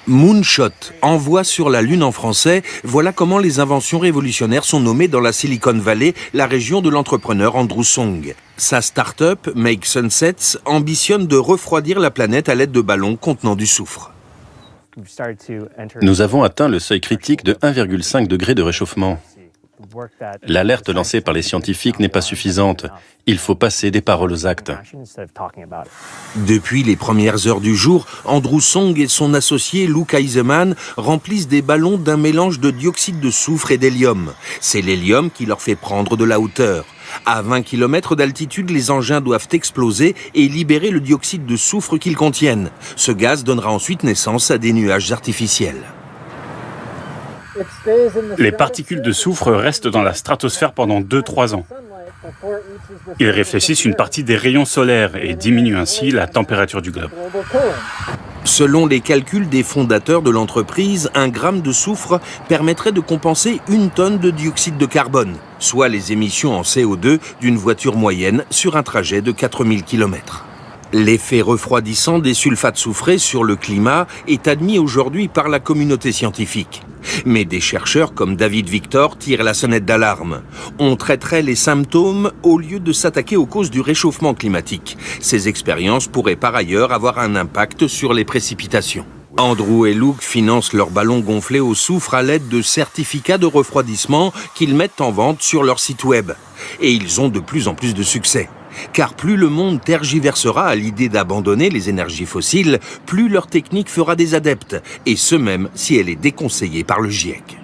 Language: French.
Moonshot, envoi sur la Lune en français, voilà comment les inventions révolutionnaires sont nommées dans la Silicon Valley, la région de l'entrepreneur Andrew Song. Sa start-up, Make Sunsets, ambitionne de refroidir la planète à l'aide de ballons contenant du soufre. Nous avons atteint le seuil critique de 1,5 degré de réchauffement. L'alerte lancée par les scientifiques n'est pas suffisante. Il faut passer des paroles aux actes. Depuis les premières heures du jour, Andrew Song et son associé Luke Eisenman remplissent des ballons d'un mélange de dioxyde de soufre et d'hélium. C'est l'hélium qui leur fait prendre de la hauteur. À 20 km d'altitude, les engins doivent exploser et libérer le dioxyde de soufre qu'ils contiennent. Ce gaz donnera ensuite naissance à des nuages artificiels. Les particules de soufre restent dans la stratosphère pendant 2-3 ans. Ils réfléchissent une partie des rayons solaires et diminuent ainsi la température du globe. Selon les calculs des fondateurs de l'entreprise, 1 gramme de soufre permettrait de compenser 1 tonne de dioxyde de carbone, soit les émissions en CO2 d'une voiture moyenne sur un trajet de 4000 km. L'effet refroidissant des sulfates soufrés sur le climat est admis aujourd'hui par la communauté scientifique. Mais des chercheurs comme David Victor tirent la sonnette d'alarme. On traiterait les symptômes au lieu de s'attaquer aux causes du réchauffement climatique. Ces expériences pourraient par ailleurs avoir un impact sur les précipitations. Andrew et Luke financent leurs ballons gonflés au soufre à l'aide de certificats de refroidissement qu'ils mettent en vente sur leur site web. Et ils ont de plus en plus de succès. Car plus le monde tergiversera à l'idée d'abandonner les énergies fossiles, plus leur technique fera des adeptes, et ce même si elle est déconseillée par le GIEC.